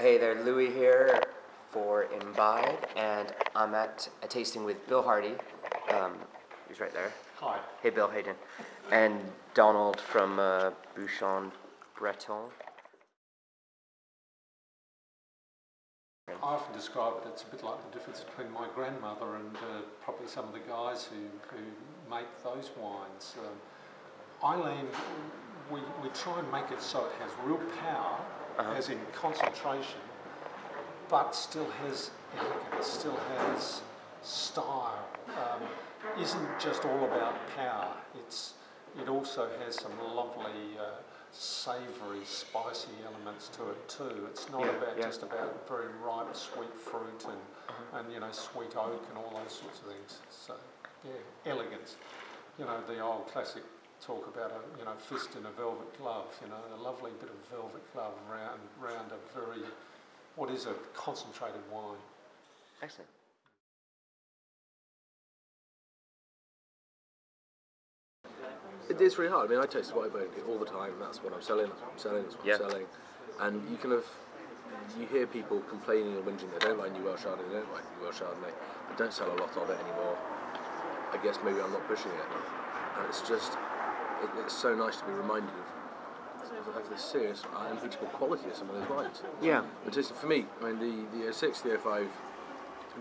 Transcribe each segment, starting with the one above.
Hey there, Louis here for Imbibe, and I'm at a tasting with Bill Hardy. He's right there. Hi. Hey Bill, how you doing? And Donald from Bouchon, Breton. I often describe it, it's a bit like the difference between my grandmother and probably some of the guys who make those wines. Eileen, we try and make it so it has real power, as in concentration, but still has elegance, still has style. Isn't just all about power. It also has some lovely savoury, spicy elements to it too. It's not just about very ripe, sweet fruit and sweet oak and all those sorts of things. So yeah, elegance. The old classic talk about a fist in a velvet glove. A lovely bit of velvet glove round a very, what is a concentrated wine. Excellent. It's really hard. I mean, I taste white bone all the time. That's what I'm selling. That's what I'm selling. And you hear people complaining and whinging they don't like New Welsh Chardonnay, they don't like New Welsh Chardonnay. I don't sell a lot of it anymore. I guess maybe I'm not pushing it. And it's just, it's so nice to be reminded of the serious unimpeachable quality of some of those wines. Yeah. But for me, I mean, the 06, the 05,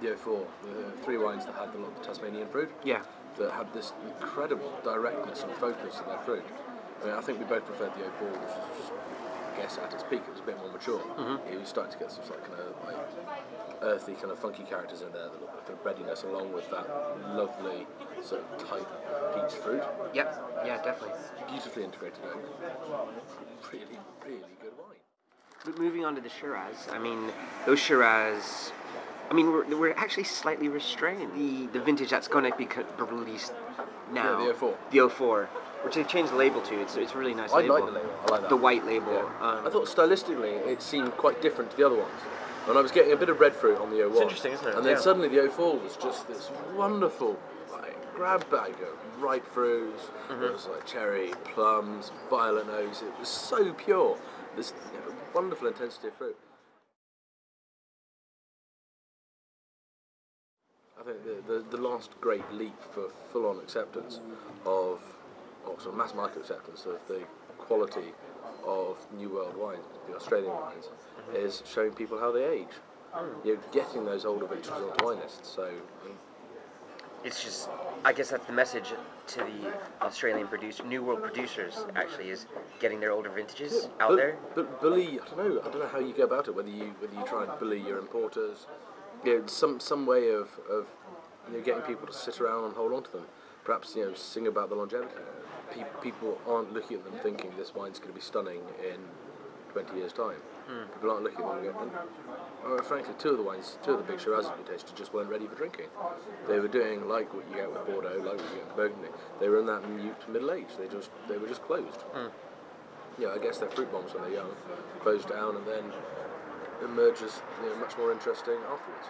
the 04, the three wines that had the Tasmanian fruit. Yeah. That had this incredible directness and focus in their fruit. I mean, I think we both preferred the 04, which was just, I guess, at its peak, it was a bit more mature. It was starting to get some sort of kind of earthy, kind of funky characters in there, the kind of breadiness, along with that lovely sort of tight peach fruit. Yep. Yeah, definitely. Beautifully integrated oak. Really, really good wine. But moving on to the Shiraz, I mean, those Shiraz, we're actually slightly restrained. The vintage that's going to be released now. Yeah, the 04. The 04, which they've changed the label to. It's a really nice label. I like the label. I like that. The white label. Yeah. I thought stylistically it seemed quite different to the other ones. And I was getting a bit of red fruit on the 01. It's interesting, isn't it? And then suddenly the 04 was just this wonderful grab bag of ripe fruits. There was cherry, plums, violet notes. It was so pure. This wonderful intensity of fruit. I think the last great leap for full-on acceptance of sort of mass market acceptance of the quality of New World wines, the Australian wines, is showing people how they age. You're getting those older vintages onto wine lists, so... It's just, I guess that's the message to the Australian New World producers, actually, is getting their older vintages out there. But bully, I don't know how you go about it, whether you try and bully your importers, some way of getting people to sit around and hold on to them. Perhaps sing about the longevity. People aren't looking at them thinking this wine's going to be stunning in 20 years' time. People aren't looking at them going, frankly, two of the big Shirazes we tasted just weren't ready for drinking. They were doing like what you get with Bordeaux, like what you get with Burgundy. They were in that mute middle age. They were just closed. I guess they're fruit bombs when they're young, closed down and then emerge as much more interesting afterwards.